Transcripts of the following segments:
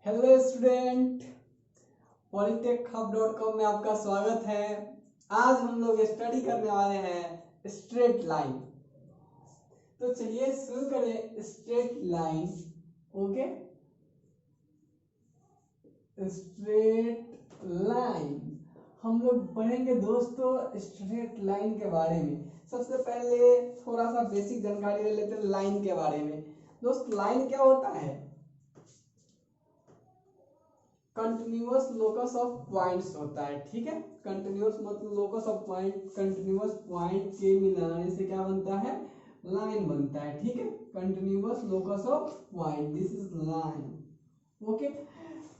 Hello student, polytechhub.com में आपका स्वागत है। आज हम लोग स्टडी करने वाले हैं स्ट्रेट लाइन। तो चलिए शुरू करें straight line. Okay, straight line हम लोग पढ़ेंगे दोस्तों स्ट्रेट लाइन के बारे में। सबसे पहले थोड़ा सा बेसिक जानकारी ले लेते हैं लाइन के बारे में। दोस्त, लाइन क्या होता है? कंटिन्यूअस लोकस ऑफ पॉइंट्स होता है। ठीक है, कंटिन्यूअस मतलब locus of point, continuous point के मिलाने से क्या बनता है? लाइन बनता है। ठीक है, continuous locus of point, this is line. Okay,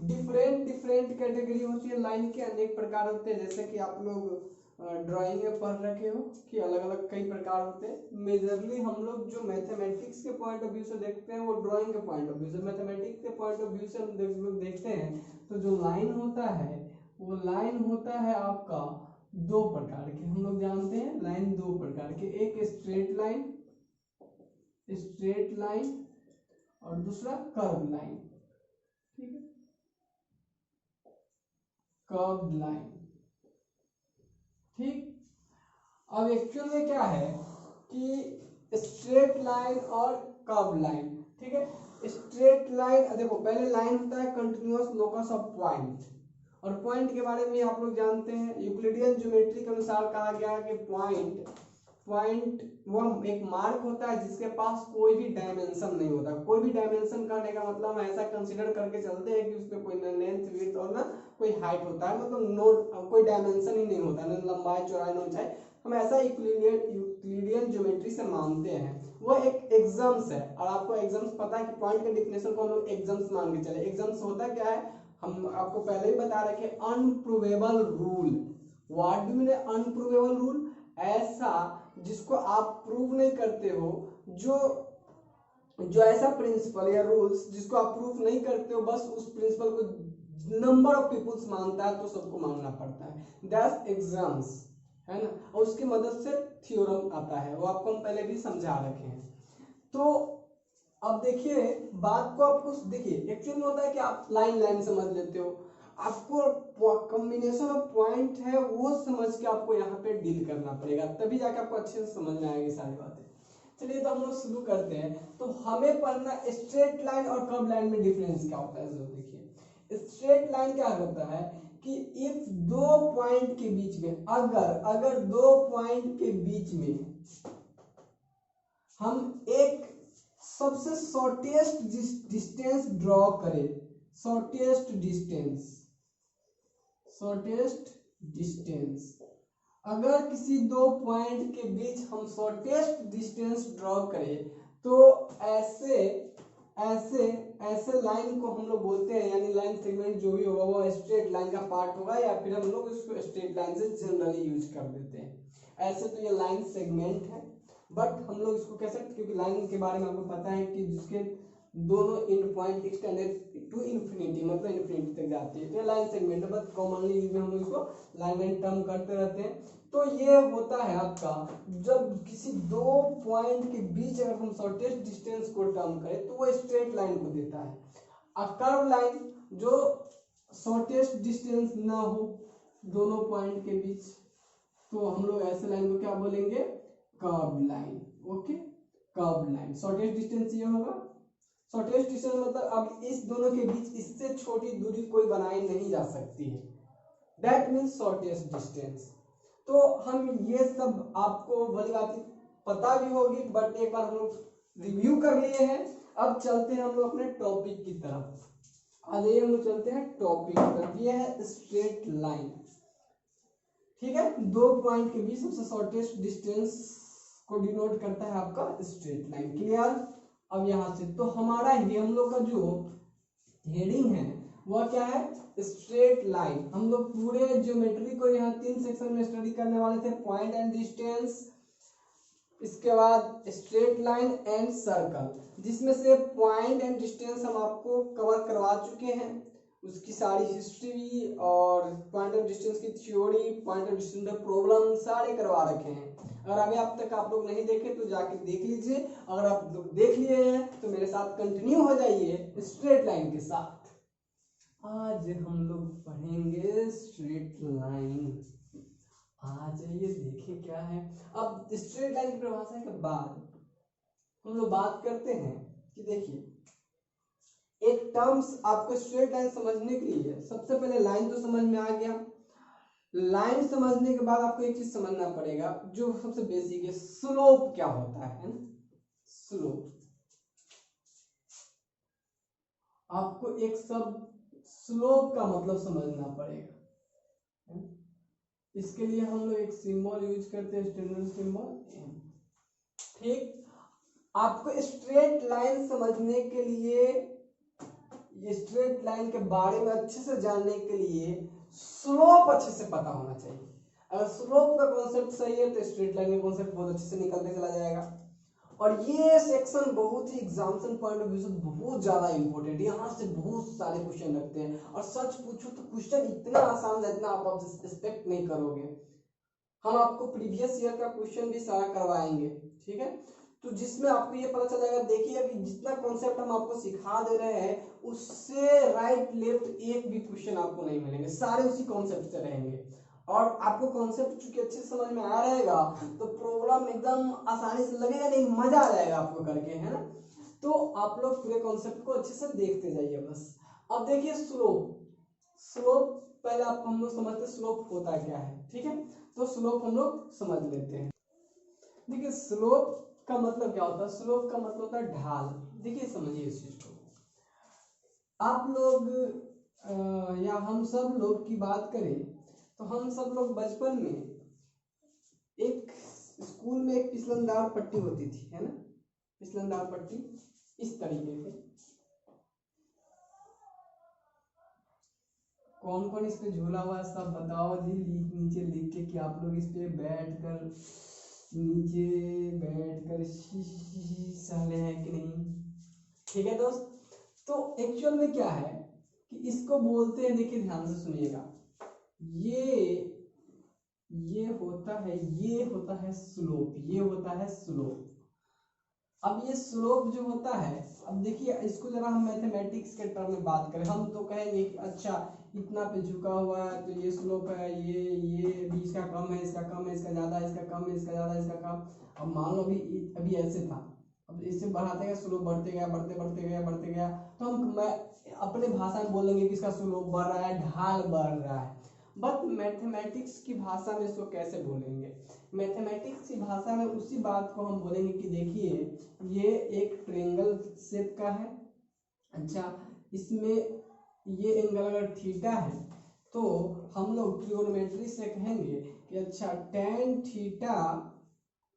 different different category होती है लाइन के, अनेक प्रकार होते हैं। जैसे कि आप लोग ड्राइंग में पढ़ रखे हो कि अलग अलग कई प्रकार होते हैं। मेजरली हम लोग जो मैथमेटिक्स के पॉइंट ऑफ व्यू से देखते हैं वो ड्राइंग के पॉइंट ऑफ व्यू से, मैथमेटिक्स के पॉइंट ऑफ व्यू से हम लोग देखते हैं। तो जो लाइन होता है वो लाइन होता है आपका दो प्रकार के। हम लोग जानते हैं लाइन दो प्रकार के, एक स्ट्रेट लाइन और दूसरा कर्व लाइन। ठीक है, कर्व लाइन। ठीक, अब एक्चुअल में क्या है कि स्ट्रेट लाइन और कर्व लाइन। ठीक है, स्ट्रेट लाइन देखो, पहले लाइन होता है कंटिन्यूअस लोकस ऑफ पॉइंट, और पॉइंट के बारे में आप लोग जानते हैं यूक्लिडियन ज्योमेट्री के अनुसार कहा गया है कि पॉइंट वो एक मार्क होता है जिसके पास कोई भी डायमेंशन नहीं होता। कोई भी डायमेंशन करने का मतलब हम ऐसा कंसीडर करके चलते हैं कि उसमें कोई ना लेंथ विड्थ और ना कोई हाइट होता है, मतलब नो कोई डायमेंशन ही नहीं होता, ना लंबाई चौड़ाई ना ऊंचाई। हम ऐसा यूक्लिडियन ज्योमेट्री से मानते हैं। वो एक एग्जाम्स है, और आपको एग्जाम्स पता है कि पॉइंट के डिफिनेशन को हम लोग एग्जाम्स मान के चले। एग्जाम्स होता क्या है, हम आपको पहले ही बता रखे, unprovable rule. What do mean unprovable rule? ऐसा जिसको आप प्रूव नहीं करते हो, जो ऐसा प्रिंसिपल या रूल्स जिसको आप प्रूव नहीं करते हो, बस उस प्रिंसिपल को नंबर ऑफ पीपुल्स मानता है तो सबको मानना पड़ता है। दैट्स एग्जाम्स, है ना। और उसकी मदद से थ्योरम आता है, वो आपको हम पहले भी समझा रखे हैं। तो अब देखिए बात को, आपको देखिए एक्चुअल में होता है कि आप लाइन समझ लेते हो, आपको कॉम्बिनेशन ऑफ पॉइंट है वो समझ के आपको यहाँ पे डील करना पड़ेगा, तभी जाके आपको अच्छे से समझ में आएगी सारी बातें। चलिए तो हम लोग शुरू करते हैं। तो हमें पढ़ना स्ट्रेट लाइन और कर्व लाइन में डिफरेंस क्या होता है। देखिए स्ट्रेट लाइन क्या करता है कि इफ दो पॉइंट के बीच में, अगर दो पॉइंट के बीच में हम एक सबसे शॉर्टेस्ट डिस्टेंस ड्रॉ करें, शॉर्टेस्ट डिस्टेंस, अगर किसी दो पॉइंट के बीच हम शॉर्टेस्ट डिस्टेंस ड्रॉ करें तो ऐसे लाइन को हम लोग बोलते हैं, यानी लाइन सेगमेंट जो भी होगा वो स्ट्रेट लाइन का पार्ट होगा, या फिर हम लोग इसको स्ट्रेट लाइन से जनरली यूज कर देते हैं। ऐसे तो ये लाइन सेगमेंट है, बट हम लोग इसको कह सकते, क्योंकि लाइन के बारे में आपको पता है कि जिसके दोनों end point extended to infinity, मतलब इन्फिनिटी तक जाती है, तो ये लाइन सेगमेंट है। बट कॉमनली यूज में हम लोग इसको लाइन टर्म करते रहते हैं। तो ये होता है आपका, जब किसी दो पॉइंट के बीच अगर हम शॉर्टेस्ट डिस्टेंस को टर्म करें तो वो स्ट्रेट लाइन को देता है। कर्व लाइन जो शॉर्टेस्ट डिस्टेंस ना हो दोनों पॉइंट के बीच, तो हम लोग ऐसे लाइन को क्या बोलेंगे? Curve line. Okay, curve line shortest distance ये होगा। शॉर्टेस्ट डिस्टेंस मतलब अब इस दोनों के बीच इससे छोटी दूरी कोई बनाई नहीं जा सकती है, दैट मीन्स शॉर्टेस्ट डिस्टेंस। तो हम ये सब आपको भली बात पता भी होगी, बट एक बार हम लोग रिव्यू कर लिए हैं। अब चलते हैं हम लोग अपने टॉपिक की तरफ। आज हम लोग चलते हैं टॉपिक की तरफ। ये है स्ट्रेट लाइन। ठीक है, दो पॉइंट के बीच सबसे शॉर्टेस्ट डिस्टेंस को डिनोट करता है आपका स्ट्रेट लाइन। क्लियर? अब यहां से तो हमारा ही हम लोग का जो हेडिंग है वह क्या है? Straight line. हम लोग पूरे ज्योमेट्री को यहाँ 3 सेक्शन में स्टडी करने वाले थे, पॉइंट एंड डिस्टेंस, इसके बाद स्ट्रेट लाइन एंड सर्कल, जिसमें से पॉइंट एंड डिस्टेंस हम आपको कवर करवा चुके हैं, उसकी सारी हिस्ट्री और पॉइंट ऑफ डिस्टेंस की थ्योरी, पॉइंट ऑफ डिस्टेंस का प्रॉब्लम सारे करवा रखे हैं। अगर अभी अब तक आप लोग नहीं देखे तो जाके देख लीजिए, अगर आप देख लिए हैं तो मेरे साथ कंटिन्यू हो जाइए स्ट्रेट लाइन के साथ। आज हम लोग पढ़ेंगे स्ट्रेट लाइन। आ जाइए देखिए क्या है। अब स्ट्रेट लाइन की परिभाषा के बाद हम लोग बात करते हैं कि देखिए एक टर्म्स आपको स्ट्रेट लाइन समझने के लिए सबसे पहले लाइन तो समझ में आ गया। लाइन समझने के बाद आपको एक चीज समझना पड़ेगा जो सबसे बेसिक है, स्लोप क्या होता है ना। स्लोप आपको एक सब स्लोप का मतलब समझना पड़ेगा। इसके लिए हम लोग एक सिंबल यूज करते हैं, स्टैंडर्ड सिंबल। ठीक, आपको स्ट्रेट लाइन समझने के लिए, ये स्ट्रेट लाइन के बारे में अच्छे से जानने के लिए स्लोप अच्छे से पता होना चाहिए। अगर स्लोप का कॉन्सेप्ट सही है तो स्ट्रेट लाइन का कॉन्सेप्ट बहुत अच्छे से निकलते चला जाएगा। और ये सेक्शन बहुत ही एग्जामिनेशन पॉइंट ऑफ व्यू से बहुत ज्यादा इंपॉर्टेंट है। यहाँ से बहुत सारे क्वेश्चन रखते हैं और सच पूछो तो क्वेश्चन इतना आसान है जितना आप एक्सपेक्ट नहीं करोगे। हम आपको प्रीवियस ईयर का क्वेश्चन भी सारा करवाएंगे, ठीक है, तो जिसमें आपको ये पता चलेगा। देखिए अभी जितना कॉन्सेप्ट हम आपको सिखा दे रहे हैं उससे राइट लेफ्ट एक भी क्वेश्चन आपको नहीं मिलेंगे, सारे उसी कॉन्सेप्ट से रहेंगे। और आपको कॉन्सेप्ट चूंकि अच्छे से समझ में आ रहेगा तो प्रॉब्लम एकदम आसानी से लगेगा, नहीं मजा आ जाएगा आपको करके, है ना। तो आप लोग पूरे कॉन्सेप्ट को अच्छे से देखते जाइए बस। अब देखिए स्लोप, स्लोप पहले आप हम लोग समझते स्लोप होता क्या है, ठीक है। तो स्लोप हम लोग समझ लेते हैं। देखिए स्लोप का मतलब क्या होता है, स्लोप का मतलब होता है ढाल। देखिए समझिए इस चीज को। आप लोग या हम सब लोग की बात करें तो हम सब लोग बचपन में एक स्कूल में एक फिसलनदार पट्टी होती थी, है ना। फिसलनदार पट्टी इस तरीके से। कौन कौन इस पे झूला हुआ है सब बताओ जी, नीचे लिख के कि आप लोग इस पे बैठकर नीचे बैठकर सहले हैं कि नहीं। ठीक है दोस्त, तो एक्चुअल में क्या है कि इसको बोलते हैं, देखिए ध्यान से सुनिएगा, ये होता है स्लोप, ये होता है स्लोप। अब ये स्लोप जो होता है, अब देखिए इसको जरा हम मैथमेटिक्स के टर्म में बात करें, हम तो कहेंगे कि अच्छा इतना पे झुका हुआ है तो ये स्लोप है, ये भी इसका कम है, इसका कम है, इसका ज्यादा है, इसका कम है, इसका ज्यादा है, इसका कम। अब मान लो अभी ऐसे था, अब इससे बढ़ाते गए स्लोप बढ़ते गया, बढ़ते गया, तो मैं अपने भाषा में बोलेंगे कि इसका स्लोप बढ़ रहा है, ढाल बढ़ रहा है। बट मैथमेटिक्स की भाषा में इसको कैसे बोलेंगे, मैथमेटिक्स की भाषा में उसी बात को हम बोलेंगे कि देखिए ये एक ट्रायंगल शेप का है। अच्छा, इसमें ये एंगल अगर थीटा है तो हम लोग ट्रिग्नोमेट्री से कहेंगे कि अच्छा tan थीटा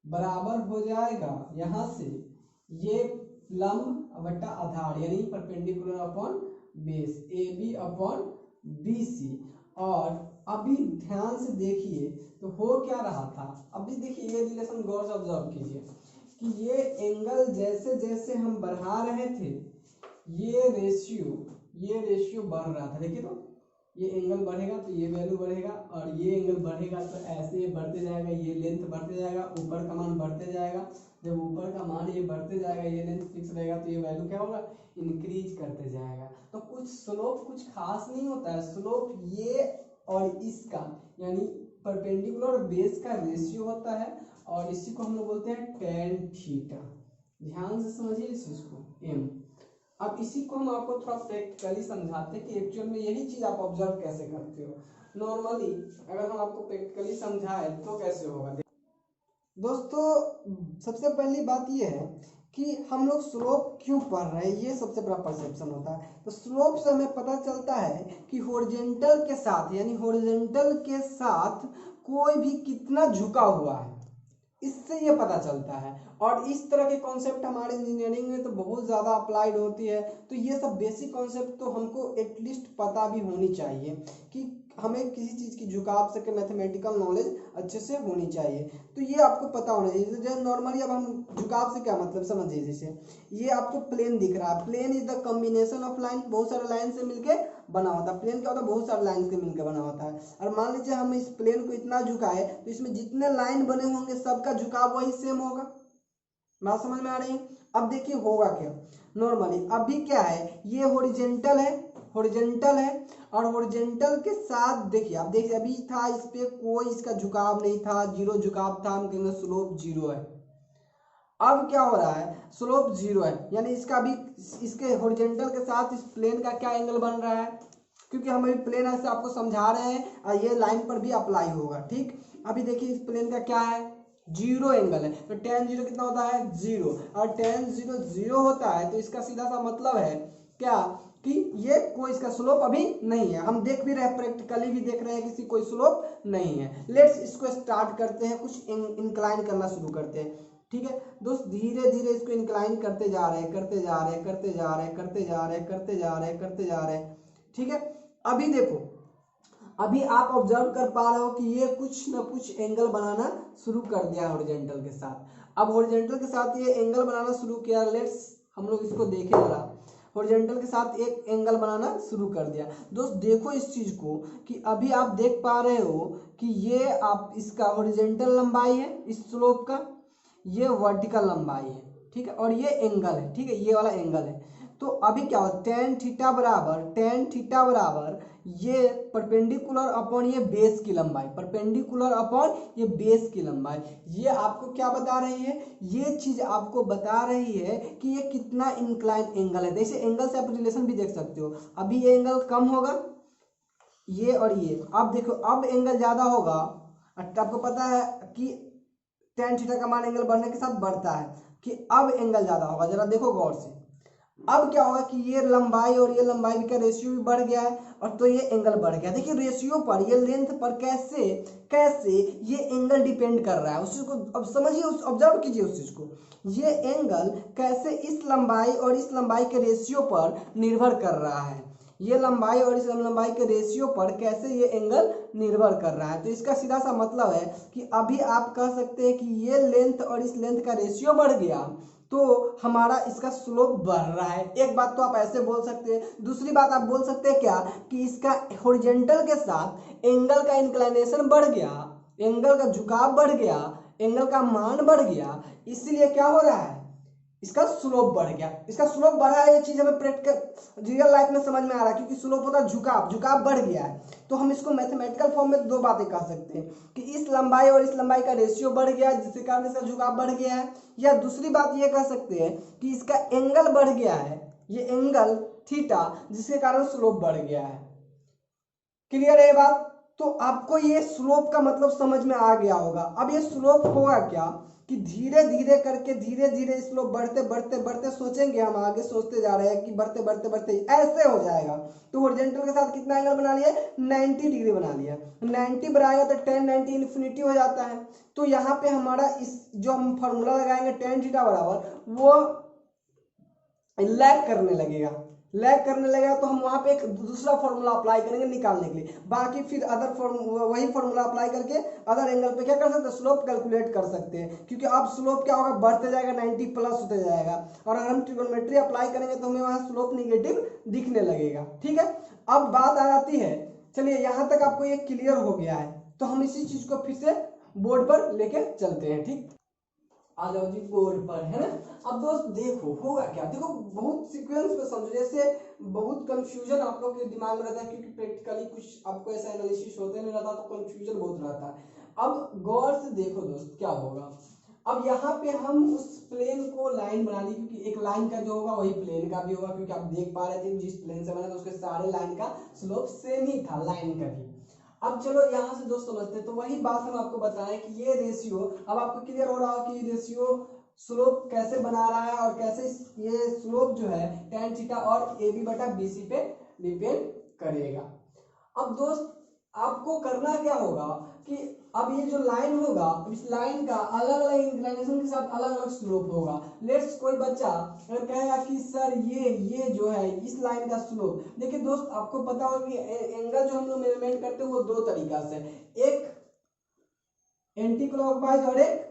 बराबर हो जाएगा यहाँ से ये लंब बटा आधार यानी perpendicular upon base AB upon BC। और अभी ध्यान से देखिए तो हो क्या रहा था, अभी देखिए ये रिलेशन गौर से ऑब्जर्व कीजिए कि ये एंगल जैसे जैसे हम बढ़ा रहे थे ये रेशियो बढ़ रहा था। देखिए तो ये एंगल बढ़ेगा तो ये वैल्यू बढ़ेगा, और ये एंगल बढ़ेगा तो ऐसे बढ़ते जाएगा, ये लेंथ बढ़ते जाएगा, ऊपर का मान बढ़ते जाएगा। जब ऊपर का मान ये बढ़ते जाएगा, ये लेंथ फिक्स रहेगा तो ये वैल्यू क्या होगा, इंक्रीज करते जाएगा। तो कुछ स्लोप कुछ खास नहीं होता है, स्लोप ये और इसका यानी परपेंडिकुलर और बेस का रेशियो होता है, और इसी को हम लोग बोलते हैं tan थीटा। ध्यान से समझिए इस चीज को m। अब इसी को हम आपको थोड़ा प्रैक्टिकली समझाते हैं कि एक्चुअल में यही चीज आप ऑब्जर्व कैसे करते हो। नॉर्मली अगर हम आपको प्रैक्टिकली समझाए तो कैसे होगा। दोस्तों सबसे पहली बात ये है कि हम लोग स्लोप क्यों पढ़ रहे हैं, ये सबसे बड़ा परसेप्शन होता है। तो स्लोप से हमें पता चलता है कि हॉरिजॉन्टल के साथ यानी हॉरिजॉन्टल के साथ कोई भी कितना झुका हुआ है, इससे ये पता चलता है। और इस तरह के कॉन्सेप्ट हमारे इंजीनियरिंग में तो बहुत ज़्यादा अप्लाइड होती है। तो ये सब बेसिक कॉन्सेप्ट तो हमको एटलीस्ट पता भी होनी चाहिए कि हमें किसी चीज़ की झुकाव से मैथमेटिकल नॉलेज अच्छे से होनी चाहिए। तो ये आपको पता होना चाहिए। जैसे नॉर्मली अब हम झुकाव से क्या मतलब समझिए, जैसे ये आपको प्लेन दिख रहा है, plane is the combination of line, बहुत सारे लाइन से मिलके बना होता है। प्लेन क्या होता है, बहुत सारे लाइन से मिलकर बना होता है। और मान लीजिए हम इस प्लेन को इतना झुकाए तो इसमें जितने लाइन बने होंगे सबका झुकाव वही सेम होगा। बात समझ में आ रही है। अब देखिए होगा क्या, नॉर्मली अभी क्या है, ये हॉरिजॉन्टल है, हॉरिजॉन्टल है और हॉरिजॉन्टल के साथ देखिए, आप देखिए अभी था इस पे कोई इसका झुकाव नहीं था, जीरो झुकाव था, हम कहेंगे स्लोप जीरो है। अब क्या हो रहा है, स्लोप जीरो है, यानी इसका भी इसके हॉरिजॉन्टल के साथ इस प्लेन का क्या एंगल बन रहा है, क्योंकि हम अभी प्लेन ऐसे आपको समझा रहे हैं और ये लाइन पर भी अप्लाई होगा। ठीक, अभी देखिए इस प्लेन का क्या है, जीरो एंगल है, तो tan जीरो कितना होता है, जीरो, और tan जीरो जीरो होता है, तो इसका सीधा सा मतलब है क्या कि ये कोई इसका स्लोप अभी नहीं है। हम देख भी रहे हैं, प्रैक्टिकली भी देख रहे हैं कि कोई स्लोप नहीं है। लेट्स इसको स्टार्ट करते हैं, कुछ इंक्लाइन करना शुरू करते हैं। ठीक है दोस्त, धीरे धीरे इसको इंक्लाइन करते जा रहे हैं, करते जा रहे हैं, करते जा रहे हैं, करते जा रहे हैं, करते जा रहे हैं, करते जा रहे हैं। ठीक है, अभी देखो, अभी आप ऑब्जर्व कर पा रहे हो कि ये कुछ ना कुछ एंगल बनाना शुरू कर दिया हॉरिजॉन्टल के साथ। अब हॉरिजॉन्टल के साथ ये एंगल बनाना शुरू किया, लेट्स हम लोग इसको देखें जरा, हॉरिजॉन्टल के साथ एक एंगल बनाना शुरू कर दिया। दोस्त देखो इस चीज को कि अभी आप देख पा रहे हो कि ये आप इसका हॉरिजॉन्टल लंबाई है इस स्लोप का, ये वर्टिकल लंबाई है। ठीक है, और ये एंगल है, ठीक है, ये वाला एंगल है। तो अभी क्या होता है, tan थीटा बराबर ये परपेंडिकुलर अपॉन ये बेस की लंबाई, परपेंडिकुलर अपॉन ये बेस की लंबाई, ये आपको क्या बता रही है, ये चीज आपको बता रही है कि ये कितना इंक्लाइन एंगल है। जैसे एंगल से आप रिलेशन भी देख सकते हो, अभी ये एंगल कम होगा, ये और ये, अब देखो अब एंगल ज्यादा होगा। आपको पता है कि tan थीटा का मान एंगल बढ़ने के साथ बढ़ता है, कि अब एंगल ज्यादा होगा, जरा देखो गौर से। अब क्या होगा कि ये लंबाई और ये लंबाई का रेशियो भी बढ़ गया है, और तो ये एंगल बढ़ गया। देखिए रेशियो पर, ये लेंथ पर कैसे कैसे ये एंगल डिपेंड कर रहा है, उस चीज को अब समझिए, उस ऑब्जर्व कीजिए उस चीज को। ये एंगल कैसे इस लंबाई और इस लंबाई के रेशियो पर निर्भर कर रहा है, ये लंबाई और इस लंबाई के रेशियो पर कैसे ये एंगल निर्भर कर रहा है। तो इसका सीधा सा मतलब है कि अभी आप कह सकते हैं कि ये लेंथ और इस लेंथ का रेशियो बढ़ गया तो हमारा इसका स्लोप बढ़ रहा है। एक बात तो आप ऐसे बोल सकते हैं। दूसरी बात आप बोल सकते हैं क्या कि इसका हॉरिजॉन्टल के साथ एंगल का इंक्लिनेशन बढ़ गया, एंगल का झुकाव बढ़ गया, एंगल का मान बढ़ गया, इसलिए क्या हो रहा है, इसका स्लोप बढ़ गया। इसका स्लोप बढ़ा है, ये चीज हमें प्रैक्टिकल रियल लाइफ में समझ में आ रहा है, क्योंकि स्लोप होता है झुकाव, झुकाव बढ़ गया है। तो हम इसको मैथमेटिकल फॉर्म में दो बातें कह सकते हैं कि इस लंबाई और इस लंबाई का रेशियो बढ़ गया है, जिसके कारण इसका झुकाव बढ़ गया है, या दूसरी बात ये कह सकते हैं कि इसका एंगल बढ़ गया है, ये एंगल थीटा, जिसके कारण स्लोप बढ़ गया है। क्लियर है ये बात? तो आपको ये स्लोप का मतलब समझ में आ गया होगा। अब ये स्लोप होगा क्या कि धीरे धीरे करके धीरे धीरे स्लोप बढ़ते बढ़ते बढ़ते, सोचेंगे हम आगे सोचते जा रहे हैं कि बढ़ते बढ़ते बढ़ते ऐसे हो जाएगा। तो हॉरिजॉन्टल के साथ कितना एंगल बना लिया, 90 डिग्री बना लिया। 90 बनाएगा तो tan 90 इन्फिनिटी हो जाता है। तो यहाँ पे हमारा इस जो हम फॉर्मूला लगाएंगे tan थीटा बराबर, वो लैग करने लगेगा, लैग करने लगेगा तो हम वहां पे एक दूसरा फॉर्मूला अप्लाई करेंगे निकालने के लिए। बाकी फिर अदर वही फॉर्मूला अप्लाई करके अदर एंगल पे क्या कर सकते हैं, स्लोप कैलकुलेट कर सकते हैं। क्योंकि अब स्लोप क्या होगा, बढ़ते जाएगा, 90 प्लस होते जाएगा, और अगर हम ट्रिग्नोमेट्री अप्लाई करेंगे तो हमें वहां स्लोप निगेटिव दिखने लगेगा। ठीक है, अब बात आ जाती है, चलिए यहां तक आपको ये क्लियर हो गया है, तो हम इसी चीज को फिर से बोर्ड पर लेके चलते हैं। ठीक, आ जाओ जी बोर्ड पर, है ना। अब दोस्त देखो होगा क्या, देखो बहुत सीक्वेंस में समझो, जैसे बहुत कंफ्यूजन आप लोग के दिमाग में रहता है, क्योंकि प्रैक्टिकली कुछ आपको ऐसा एनालिसिस होते नहीं रहता, तो कंफ्यूजन बहुत रहता है। अब गौर से देखो दोस्त क्या होगा। अब यहाँ पे हम उस प्लेन को लाइन बना ली, क्योंकि एक लाइन का जो होगा वही प्लेन का भी होगा, क्योंकि आप देख पा रहे थे जिस प्लेन से बना था उसके सारे लाइन का स्लोप सेम ही था, लाइन का भी। अब चलो यहाँ से दोस्त समझते हैं, तो वही बात हम आपको बताएं कि ये रेशियो, अब आपको क्लियर हो रहा हो कि ये रेशियो स्लोप कैसे बना रहा है, और कैसे ये स्लोप जो है tan थीटा और AB बटा BC पे डिपेंड करेगा। अब दोस्त आपको करना क्या होगा कि अब ये जो लाइन होगा, इस लाइन का अलग अलग इंक्लिनेशन के साथ अलग अलग स्लोप होगा। लेट्स कोई बच्चा अगर कहेगा कि सर ये जो है इस लाइन का स्लोप, देखिए दोस्त आपको पता होगा कि एंगल जो हम लोग मेजरमेंट करते हैं वो दो तरीका से, एक एंटी क्लॉकवाइज और एक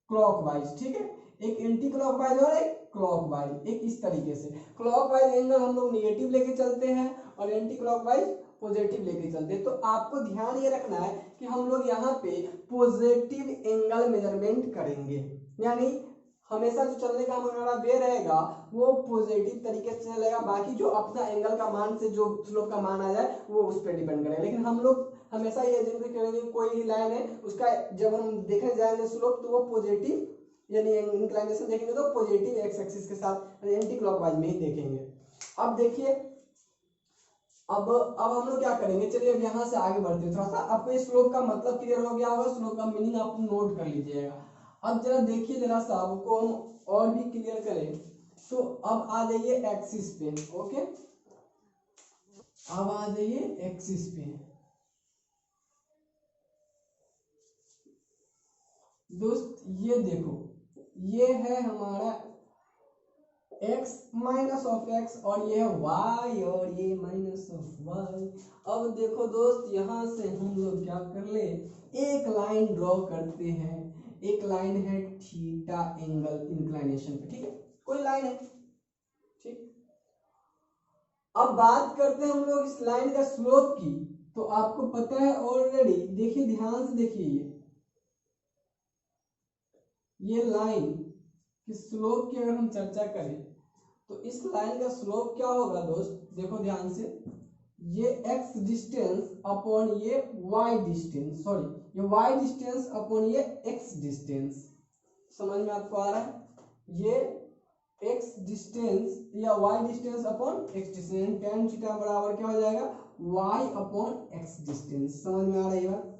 क्लॉकवाइज। ठीक है, एक एंटी क्लॉकवाइज और एक क्लॉकवाइज, एक इस तरीके से। क्लॉकवाइज एंगल हम लोग निगेटिव लेके चलते हैं और एंटी क्लॉकवाइज पॉजिटिव लेके चलते हैं। तो आपको ध्यान ये रखना है कि हम लोग यहाँ पे पॉजिटिव एंगल मेजरमेंट करेंगे, यानी हमेशा जो चलने का हमारा वे रहेगा वो पॉजिटिव तरीके से चलेगा, बाकी जो अपना एंगल का मान से जो स्लोप का मान आ जाए वो उस पर डिपेंड करेगा। लेकिन हम लोग हमेशा ये एज्यूम करेंगे कोई भी लाइन है उसका जब हम देखने जाएंगे स्लोप तो वो पॉजिटिव यानी इंक्लाइनेशन देखेंगे तो पॉजिटिव एक्स एक्सिस के साथ एंटी क्लॉकवाइज में ही देखेंगे। अब देखिए अब हम लोग क्या करेंगे, चलिए अब यहाँ से आगे बढ़ते हैं। थोड़ा सा आपको इस स्लोप का मतलब क्लियर हो गया होगा, स्लोप का मीनिंग आप नोट कर लीजिएगा। अब जरा देखिए जरा सा आपको हम और भी क्लियर करें तो अब आ जाइए एक्सिस पे। ओके अब आ जाइए एक्सिस पे। दोस्त ये देखो ये है हमारा x माइनस ऑफ x और ये है y और ये माइनस ऑफ y। अब देखो दोस्त यहाँ से हम लोग क्या कर ले, एक लाइन ड्रॉ करते हैं। एक लाइन है थीटा एंगल इंक्लाइनेशन पे, ठीक है, कोई लाइन है, ठीक। अब बात करते हैं हम लोग इस लाइन का स्लोप की, तो आपको पता है ऑलरेडी, देखिए ध्यान से देखिए ये लाइन की स्लोप की अगर हम चर्चा करें तो इस लाइन का स्लोप क्या होगा दोस्त, देखो ध्यान से, ये x डिस्टेंस अपॉन ये y डिस्टेंस, सॉरी ये y डिस्टेंस अपॉन ये x डिस्टेंस, समझ में आपको आ रहा है, ये x डिस्टेंस या y distance upon x distance, tan theta बराबर क्या हो जाएगा y अपॉन x डिस्टेंस, समझ में आ रही है बात,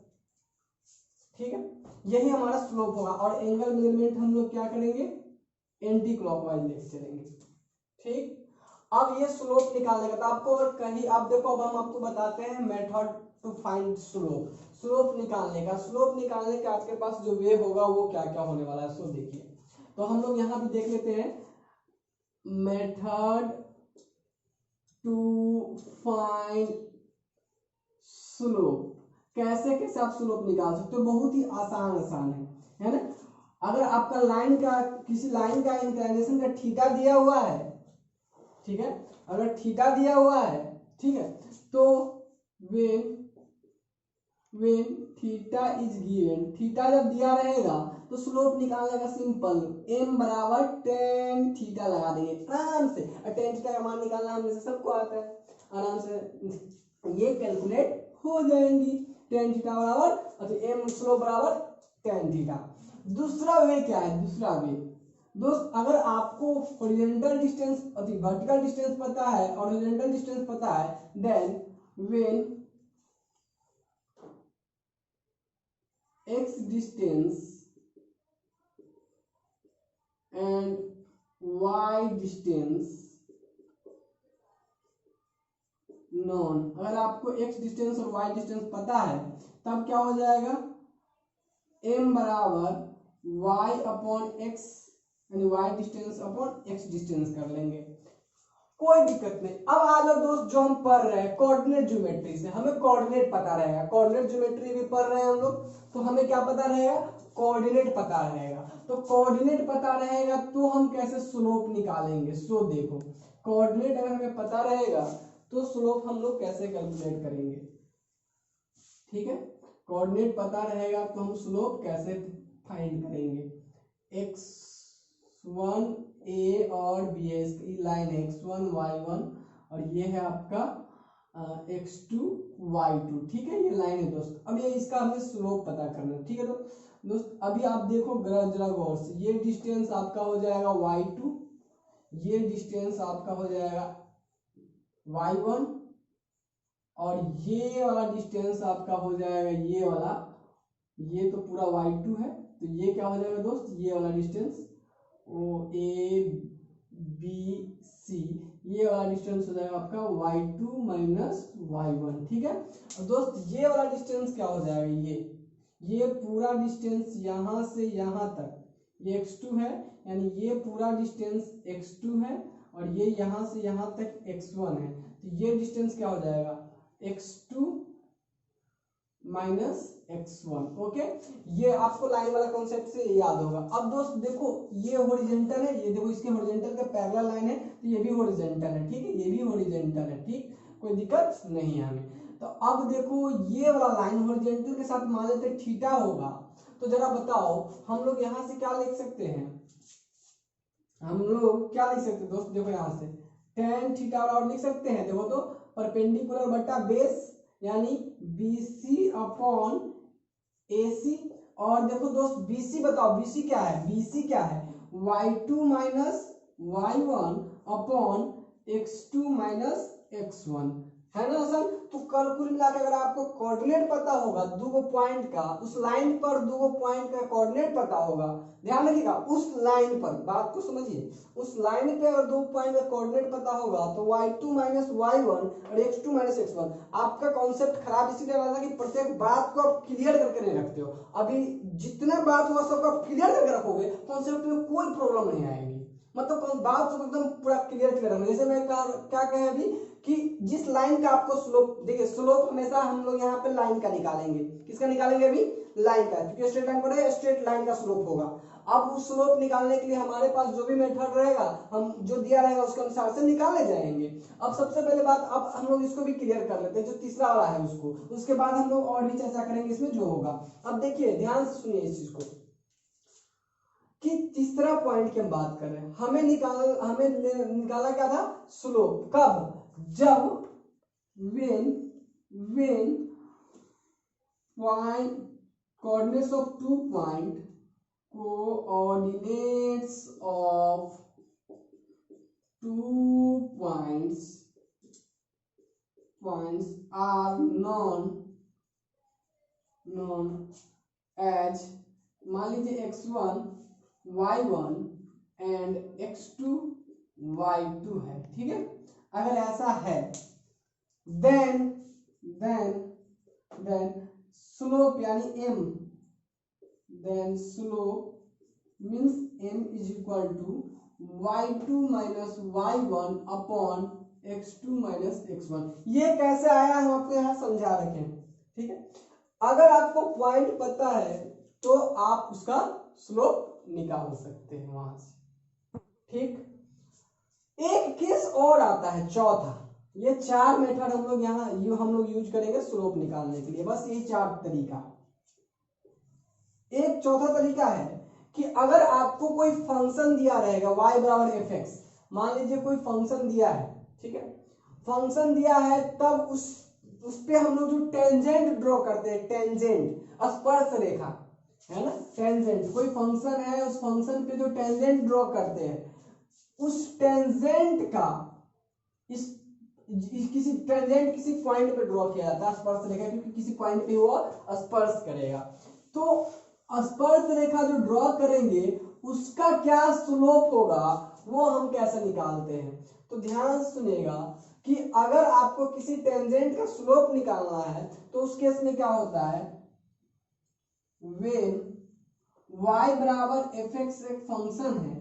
ठीक है। यही हमारा स्लोप होगा और एंगल मेजरमेंट हम लोग क्या करेंगे, एंटी क्लॉकवाइज लेके चलेंगे, ठीक। अब ये स्लोप निकालने का, तो आपको अगर कहीं आप देखो, अब हम आपको बताते हैं method to find slope, slope निकालने का। स्लोप निकालने का आपके पास जो वे होगा वो क्या क्या होने वाला है, सो देखिए। तो हम लोग यहाँ भी देख लेते हैं मेथड टू फाइंड स्लोप, कैसे कैसे आप स्लोप निकाल सकते हो, बहुत ही आसान है ना। अगर आपका लाइन का किसी लाइन का इंक्लाइनेशन का थीटा दिया हुआ है, ठीक है, अगर थीटा दिया हुआ है, ठीक है, तो when theta is given, theta जब दिया रहेगा तो स्लोप निकालने का सिंपल m बराबर tan थीटा लगा देंगे आराम से, और tan थीटा का मान निकालना हम जैसे सबको आता है, आराम से ये कैलकुलेट हो जाएंगी। tan थीटा बराबर अच्छा m स्लोप बराबर tan थीटा। दूसरा वे क्या है, दूसरा वे दोस्त, अगर आपको हॉरिजॉन्टल डिस्टेंस अति वर्टिकल डिस्टेंस पता है और हॉरिजॉन्टल डिस्टेंस पता है, then when x distance and y distance known, अगर आपको x डिस्टेंस और y डिस्टेंस पता है तब क्या हो जाएगा, m बराबर y अपॉन x यानी y distance upon x distance कर लेंगे, कोई दिक्कत नहीं। अब आ जाओ दोस्त, जो हम पढ़ रहे हैं कोऑर्डिनेट ज्योमेट्री से, हमें कोऑर्डिनेट पता रहेगा, कोऑर्डिनेट ज्योमेट्री भी पढ़ रहे हैं हम लोग, तो हमें क्या पता रहेगा, कोऑर्डिनेट पता रहेगा। तो कोऑर्डिनेट पता रहेगा तो हम कैसे स्लोप निकालेंगे, सो देखो कोऑर्डिनेट अगर हमें पता रहेगा तो स्लोप हम लोग कैसे कैलकुलेट करेंगे, ठीक है। कोऑर्डिनेट पता रहेगा तो हम स्लोप कैसे फाइंड करेंगे, x1 a और b है, इसकी लाइन है x1 y1 और ये है आपका x2 y2, ठीक है, ये लाइन है दोस्त। अब ये इसका हमें स्लोप पता करना है, ठीक है। तो दोस्त अभी आप देखो जरा गौर से, ये डिस्टेंस आपका हो जाएगा y2, ये डिस्टेंस आपका हो जाएगा y1 और ये वाला डिस्टेंस आपका हो जाएगा ये वाला, ये तो पूरा y2 है, तो ये क्या हो जाएगा दोस्त, ये वाला distance O A B C, ये वाला डिस्टेंस हो जाएगा आपका y2 माइनस y1, ठीक है। और दोस्त ये वाला डिस्टेंस क्या हो जाएगा, ये पूरा डिस्टेंस यहाँ से यहाँ तक ये x2 है, यानी ये पूरा डिस्टेंस x2 है और ये यहाँ से यहाँ तक x1 है, तो ये डिस्टेंस क्या हो जाएगा x2 माइनस x1, ओके। ये आपको लाइन वाला कॉन्सेप्ट से याद होगा। अब दोस्त देखो ये हॉरिजॉन्टल है, ये देखो इसके हॉरिजॉन्टल के पैरेलल लाइन है, तो ये भी हॉरिजॉन्टल है, ठीक है, ये भी हॉरिजॉन्टल है, ठीक, कोई दिक्कत नहीं है हमें। तो अब देखो ये वाला लाइन हॉरिजॉन्टल के साथ मान लेते थीटा होगा, तो जरा बताओ हम लोग यहाँ से क्या लिख सकते हैं, हम लोग क्या लिख सकते हैं दोस्त, देखो यहाँ से tan थीटा और लिख सकते हैं, देखो तो परपेंडिकुलर बटा बेस यानी BC अपॉन AC। और देखो दोस्त BC बताओ, BC क्या है, BC क्या है y2 minus y1 upon x2 minus x1, है ना सर। तो कुल मिला के अगर आपको कोऑर्डिनेट पता होगा दो पॉइंट का, उस लाइन पर दो पॉइंट का कोऑर्डिनेट पता होगा, ध्यान रखिएगा उस लाइन पर, बात को समझिए, उस लाइन पे अगर दो पॉइंट का कोऑर्डिनेट पता होगा तो y2 माइनस y1 और x2 माइनस x1। आपका कॉन्सेप्ट खराब इसीलिए रहा था कि प्रत्येक बात को आप क्लियर करके नहीं रखते हो। अभी जितना बात हुआ सबको आप क्लियर करके रखोगे, कॉन्सेप्ट में कोई प्रॉब्लम नहीं आएगी। मतलब बात सब एकदम पूरा क्लियर रखना। जैसे मैं क्या कहें अभी कि जिस लाइन का आपको स्लोप, देखिए स्लोप हमेशा हम लोग यहाँ पे लाइन का निकालेंगे, किसका निकालेंगे अभी, लाइन का, क्योंकि स्ट्रेट लाइन पर है, स्ट्रेट लाइन का स्लोप होगा। अब उस स्लोप निकालने के लिए हमारे पास जो भी मेथड रहेगा, हम जो दिया रहेगा उसके अनुसार से निकाले जाएंगे। अब सबसे पहले बात, अब हम लोग इसको भी क्लियर कर लेते हैं, जो तीसरा वाला है उसको, उसके बाद हम लोग और भी चर्चा करेंगे इसमें जो होगा। अब देखिए ध्यान से सुनिए इस चीज को कि तीसरा पॉइंट की हम बात कर रहे हैं, हमें निकाला क्या था, स्लोप। कब, जब when point coordinates of two coordinates of two points are known as, मान लीजिए x1 y1 and x2 y2 है, ठीक है। अगर ऐसा है then slope यानी m, then slope means m is equal to y2 minus y1 upon x2 minus x1। ये कैसे आया हम आपको यहाँ समझा रखे हैं, ठीक है। अगर आपको पॉइंट पता है तो आप उसका स्लोप निकाल सकते हैं वहां से, ठीक। एक केस और आता है चौथा, ये चार मेथड हम लोग यहाँ हम लोग यूज करेंगे स्लोप निकालने के लिए, बस यही चार तरीका। एक चौथा तरीका है कि अगर आपको कोई फंक्शन दिया रहेगा y बराबर fx, मान लीजिए कोई फंक्शन दिया है, ठीक है, फंक्शन दिया है, तब उस पे हम लोग जो टेंजेंट ड्रॉ करते हैं, टेंजेंट स्पर्श रेखा, है ना, टेंजेंट, कोई फंक्शन है उस फंक्शन पे जो टेंजेंट ड्रॉ करते हैं, उस टेंजेंट का किसी टेंजेंट किसी पॉइंट पे ड्रॉ किया जाता है स्पर्श रेखा, क्योंकि किसी पॉइंट पे वो स्पर्श करेगा। तो स्पर्श रेखा जो ड्रॉ करेंगे उसका क्या स्लोप होगा वो हम कैसे निकालते हैं। तो ध्यान सुनिएगा कि अगर आपको किसी टेंजेंट का स्लोप निकालना है तो उस केस में क्या होता है, when y बराबर fx एक फंक्शन है,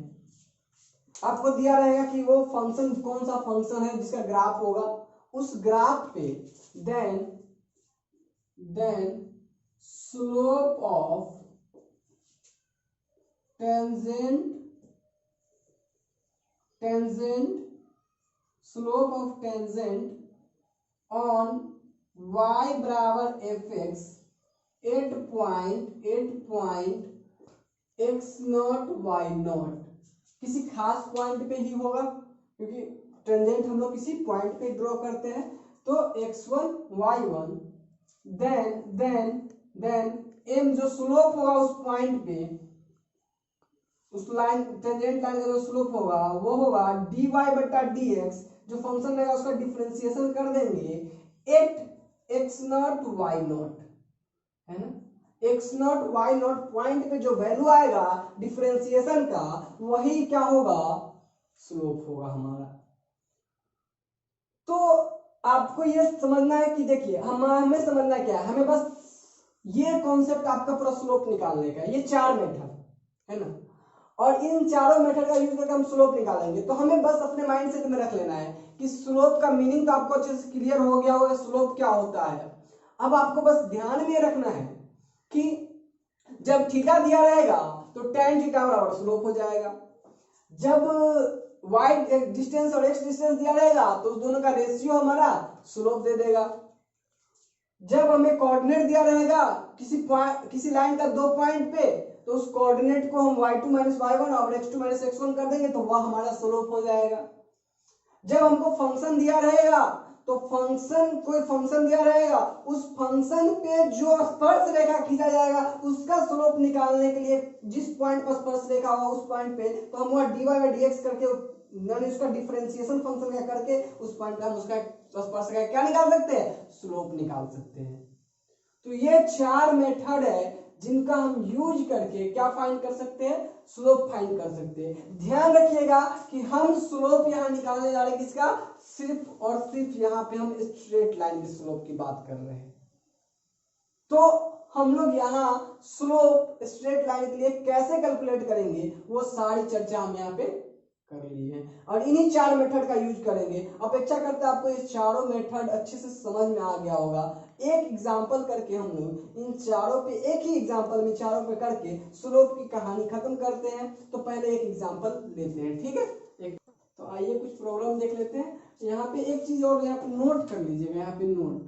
आपको दिया रहेगा कि वो फंक्शन कौन सा फंक्शन है जिसका ग्राफ होगा, उस ग्राफ पे then slope of tangent slope of tangent on y बराबर fx at point x naught y naught, किसी खास पॉइंट पे ही होगा, क्योंकि टेंजेंट हम लोग किसी पॉइंट पे ड्रॉ करते हैं। तो x1 y1 देन m जो स्लोप होगा उस पॉइंट पे, उस लाइन टेंजेंट लाइन का जो स्लोप होगा वो होगा dy बटा dx, जो फंक्शन रहेगा उसका डिफरेंशिएशन कर देंगे at x naught y naught, है ना, x naught y naught point पे जो वैल्यू आएगा डिफरेंशिएशन का, वही क्या होगा, स्लोप होगा हमारा। तो आपको ये समझना है कि देखिए हमें समझना क्या है, हमें बस ये कॉन्सेप्ट आपका पूरा स्लोप निकालने का, ये चार मेथड है ना, और इन चारों मेथड का यूज करके हम स्लोप निकालेंगे। तो हमें बस अपने माइंड सेट में रख लेना है कि स्लोप का मीनिंग तो आपको अच्छे से क्लियर हो गया होगा, स्लोप क्या होता है। अब आपको बस ध्यान में रखना है कि जब थीटा दिया रहेगा तो tan थीटा बराबर स्लोप हो जाएगा, जब y डिस्टेंस और x डिस्टेंस दिया रहेगा तो उस दोनों का रेशियो हमारा स्लोप दे देगा, जब हमें कोऑर्डिनेट दिया रहेगा किसी लाइन का दो पॉइंट पे तो उस कोऑर्डिनेट को हम y2 माइनस y1 और x2 माइनस x1 कर देंगे तो वह हमारा स्लोप हो जाएगा। जब हमको फंक्शन दिया रहेगा तो कोई फंक्शन दिया रहेगा, उस फंक्शन पे जो स्पर्श रेखा खींचा जाएगा उसका स्लोप निकालने के लिए जिस पॉइंट पर स्पर्श रेखा होगा उस पॉइंट पे तो हम वह dy बाई dx करके यानी उसका डिफरेंशिएशन फंक्शन का करके उस पॉइंट पे हम उसका स्पर्श रेखा क्या निकाल सकते हैं, स्लोप निकाल सकते हैं। तो ये 4 मेथड है जिनका हम यूज करके क्या फाइंड कर सकते हैं, स्लोप फाइंड कर सकते हैं। ध्यान रखिएगा कि हम स्लोप यहाँ निकालने जा रहे हैं किसका, सिर्फ और सिर्फ यहाँ पे हम स्ट्रेट लाइन के स्लोप की बात कर रहे हैं। तो हम लोग यहाँ स्लोप स्ट्रेट लाइन के लिए कैसे कैलकुलेट करेंगे वो सारी चर्चा हम यहाँ पे कर लिए हैं और इन्हीं 4 मेथड का यूज करेंगे। अपेक्षा करते हैं आपको ये चारों मेथड अच्छे से समझ में आ गया होगा। एक एग्जांपल करके हम लोग इन चारों पे, एक ही एग्जांपल में चारों पे करके स्लोप की कहानी खत्म करते हैं। तो पहले एक एग्जांपल लेते हैं, ठीक है। तो आइए कुछ प्रॉब्लम देख लेते हैं। यहाँ पे एक चीज और यहाँ पे नोट कर लीजिएगा। यहाँ पे नोट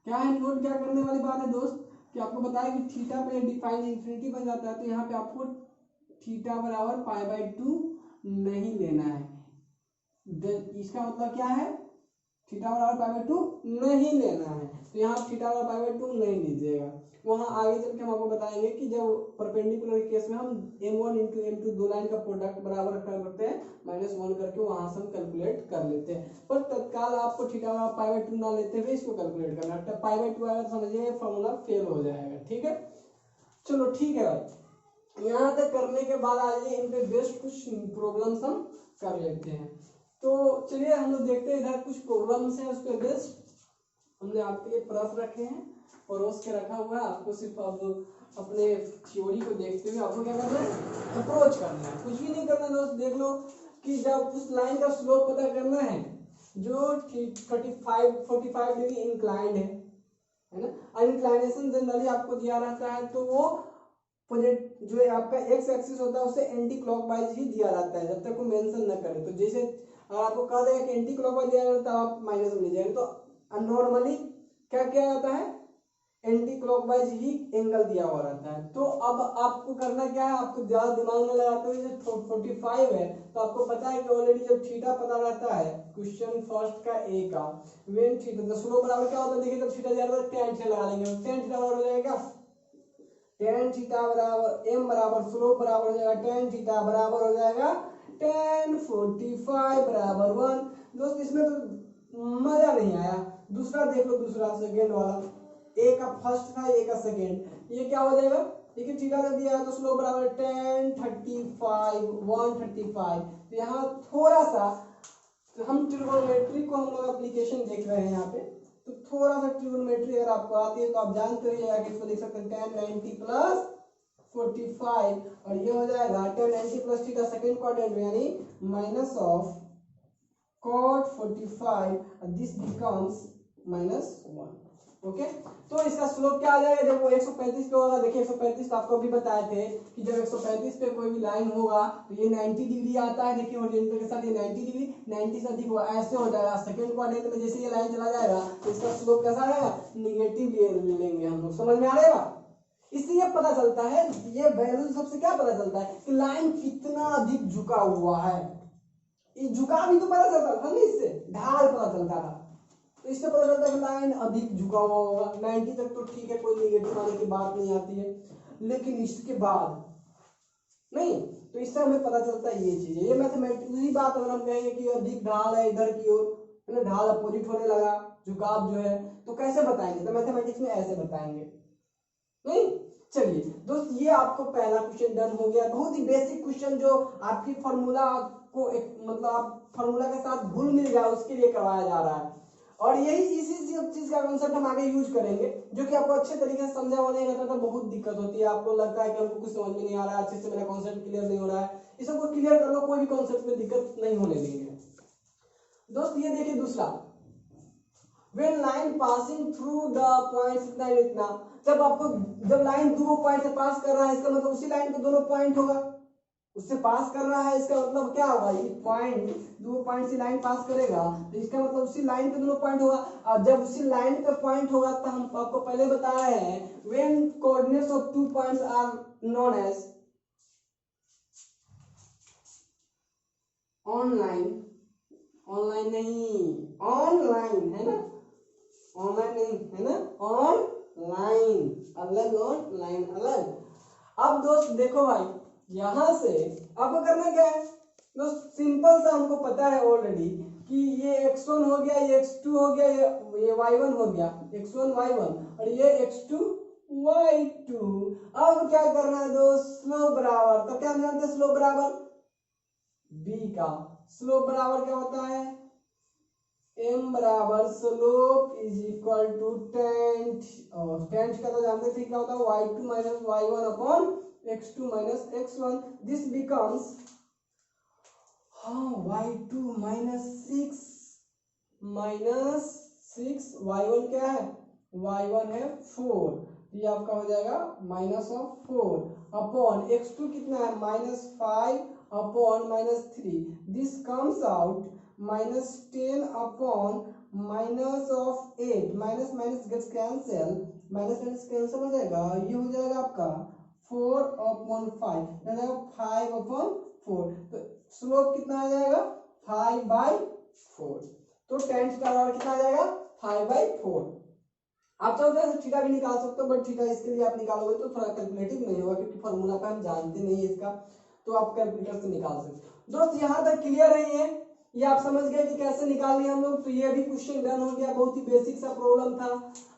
क्या है, नोट क्या करने वाली बात है दोस्त कि आपको बताया कि थीटा पे डिफाइन इंफिनिटी बन जाता है तो यहाँ पे आपको थीटा बराबर पाई बाई 2 नहीं लेना है। इसका मतलब क्या है, थीटा बराबर पाई बाई 2 नहीं लेना है। तो यहाँ थीटा बराबर पाई बाई 2 नहीं लीजिएगा। वहाँ आगे चल के हम आपको बताएंगे कि जब परपेंडिकुलर केस में हम m1 इंटू m2 दो लाइन का प्रोडक्ट बराबर करते हैं -1 करके वहां से हम कैलकुलेट कर लेते हैं। पर तत्काल आपको थीटा बराबर पाई बाई 2 ना लेते हुए इसको कैलकुलेट करना है। पाई बाई 2 आएगा तो समझिए फॉर्मूला फेल हो जाएगा, ठीक है। चलो ठीक है भाई, यहाँ तक करने के बाद आइए इन पे बेस्ड कुछ प्रॉब्लम्स हम कर लेते हैं। तो चलिए हम लोग देखते हैं इधर कुछ प्रॉब्लम्स हैं उस पर बेस्ड हमने आपके लिए प्रश्न रखे हैं परोस के रखा हुआ है। आपको सिर्फ अब अपने थ्योरी को देखते हुए आपको क्या करना है, अप्रोच करना है, कुछ भी नहीं करना दोस्त। देख लो कि जब उस लाइन का स्लोप पता करना है जो 45 डिग्री इंक्लाइंड है ना। इंक्लाइनेशन जनरली आपको दिया रहता है तो वो जो है आपका एक्स एक्सिस होता है उसे एंटी क्लॉकवाइज ही दिया रहता है जब तक वो मेंशन न करे। तो जैसे अगर आपको कहा जाएगा कि एंटी क्लॉकवाइज दिया जाता है आप माइनस में लीजिएगा। तो नॉर्मली क्या किया जाता है, एंटी क्लॉकवाइज ही एंगल दिया हुआ रहता है। तो अब आपको करना क्या है, आपको ज्यादा दिमाग में लगाते हुए जो 45 है तो आपको पता है कि ऑलरेडी जब थीटा पता रहता है क्वेश्चन फर्स्ट का ए का व्हेन थीटा तो स्लोप बराबर क्या होता है, देखिए जब थीटा ज्यादा tan थीटा लगा लेंगे। tan थीटा बराबर हो जाएगा tan थीटा बराबर m बराबर स्लोप बराबर हो जाएगा tan थीटा बराबर हो जाएगा tan 45 बराबर 1। दोस्त इसमें तो मजा नहीं आया। दूसरा देख लो, दूसरा सेकंड वाला, ए का फर्स्ट था ए का सेकंड, ये क्या हो जाएगा, देखिए थीटा जब दिया है तो स्लोप बराबर tan 35 135। तो यहाँ थोड़ा सा तो हम ट्रिगोनोमेट्री को हम लोग एप्लीकेशन देख रहे हैं यहाँ पे। तो थोड़ा सा ट्रिगोनोमेट्री अगर आपको आती है तो आप जानते रहिएगा कि इसको लिख सकते हैं tan 90 प्लस 45 और ये हो जाएगा tan 90 plus theta second quadrant में यानी minus of cot 45 this becomes -1। Okay, तो इसका स्लोप क्या आ जाएगा जब वो 135 पे होगा। देखिए 135 तो आपको भी बताए थे कि जब 135 पे कोई भी लाइन होगा तो ये 90 डिग्री आता है। देखिए ओरिएंटल के साथ ये 90 डिग्री 90 से अधिक होगा, ऐसे हो जाएगा। सेकंड क्वाड्रेंट में जैसे ये लाइन चला जाएगा तो इसका स्लोप कैसा आएगा, निगेटिव लेंगे हम लोग। समझ में आ रहेगा। इसलिए पता चलता है, ये वैल्यू सबसे क्या पता चलता है कि लाइन कितना अधिक झुका हुआ है। ये झुका भी तो पता चलता था ना, इससे ढाल पता चलता था। तो इससे पता चलता है कि लाइन अधिक झुका हुआ होगा। 90 तक तो ठीक है, कोई निगेटिव आने की बात नहीं आती है, लेकिन इसके बाद नहीं। तो इससे हमें पता चलता है ये चीज है। ये मैथमेटिक्स की बात अगर हम कहेंगे कि अधिक ढाल है इधर की ओर, है ना, ढाल अपोजिट होने लगा, झुकाव जो है, तो कैसे बताएंगे, तो मैथमेटिक्स में ऐसे बताएंगे। नहीं, चलिए दोस्त ये आपको पहला क्वेश्चन डन हो गया। बहुत ही बेसिक क्वेश्चन जो आपकी फॉर्मूला को एक मतलब आप फॉर्मूला के साथ भूल मिल गया उसके लिए करवाया जा रहा है। और यही इसी चीज का कांसेप्ट हम आगे यूज करेंगे जो कि आपको अच्छे तरीके से समझा हुआ नहीं रहता तो बहुत दिक्कत होती है। आपको लगता है कि हमको कुछ समझ में नहीं आ रहा है, अच्छे से मेरा कॉन्सेप्ट क्लियर नहीं हो रहा है, इस सबको क्लियर कर लो, कोई भी कॉन्सेप्ट में दिक्कत नहीं होने देंगे। दोस्त ये देखिए दूसरा, when line passing through the points इतना जब लाइन दो पॉइंट से पास कर रहा है इसका मतलब उसी लाइन पे दोनों पॉइंट होगा, उससे पास कर रहा है, इसका मतलब क्या होगा, ये पॉइंट दो पॉइंट से लाइन पास करेगा तो इसका मतलब उसी लाइन पे दोनों पॉइंट होगा। और जब उसी लाइन पे पॉइंट होगा तो हम आपको पहले बता रहे हैं when coordinates of two points are known as online, online नहीं, ऑनलाइन है ना, ऑनलाइन नहीं है ना, ऑनलाइन अलग, ऑनलाइन अलग। अब दोस्त देखो भाई, यहां से आपको करना क्या है दोस्त, सिंपल सा हमको पता है ऑलरेडी कि ये x1 हो गया, ये x2 हो गया, ये y1 हो गया, x1 y1 और ये x2 y2। अब क्या करना है दोस्त, स्लोप बराबर, तो क्या हम जानते हैं स्लोप बराबर b का, स्लोप बराबर क्या होता है, m बराबर slope is equal to tent, और टेंट का तो जानते थे क्या होता है, y2 minus y1 upon x2 minus x1। This becomes y2 minus 6 y1 क्या है, y1 है 4, ये आपका हो जाएगा माइनस ऑफ 4 अपॉन x2 कितना है minus 5 upon minus 3, this comes out minus 10 upon minus of 8, minus minus gets cancel, minus minus cancel हो जाएगा, ये हो जाएगा आपका 4 अपॉन 5, 5 अपॉन 4, तो स्लोप कितना आ जाएगा 5/4, तो टेन का बराबर कितना आ जाएगा 5/4। आप चाहो तो थीटा भी निकाल सकते हो, बट थीटा इसके लिए आप निकालोगे तो थोड़ा कैलकुलेटिव नहीं होगा, क्योंकि फॉर्मूला का हम जानते नहीं है इसका, तो आप कैलकुलेटर से निकाल सकते हो। दोस्त यहाँ तक क्लियर नहीं है, ये आप समझ गए कि कैसे निकालनी हम लोग, तो ये भी क्वेश्चन डन हो गया, बहुत ही बेसिक सा प्रॉब्लम था।